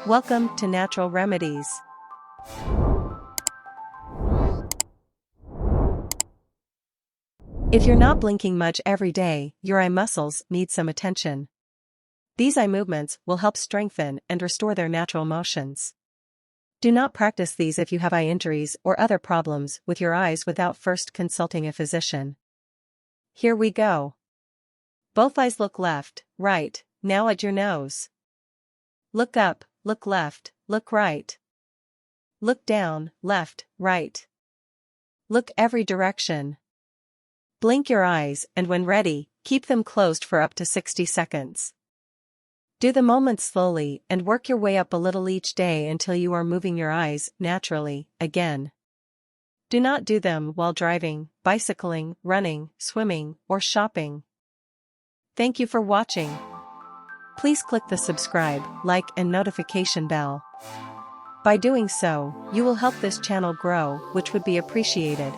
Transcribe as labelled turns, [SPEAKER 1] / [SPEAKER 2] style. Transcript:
[SPEAKER 1] Welcome to Natural Remedies. If you're not blinking much every day, your eye muscles need some attention. These eye movements will help strengthen and restore their natural motions. Do not practice these if you have eye injuries or other problems with your eyes without first consulting a physician. Here we go. Both eyes look left, right, now at your nose. Look up, look left, look right. Look down, left, right. Look every direction. Blink your eyes and when ready, keep them closed for up to 60 seconds. Do the movements slowly and work your way up a little each day until you are moving your eyes naturally, again. Do not do them while driving, bicycling, running, swimming, or shopping. Thank you for watching. Please click the subscribe, like and notification bell. By doing so, you will help this channel grow, which would be appreciated.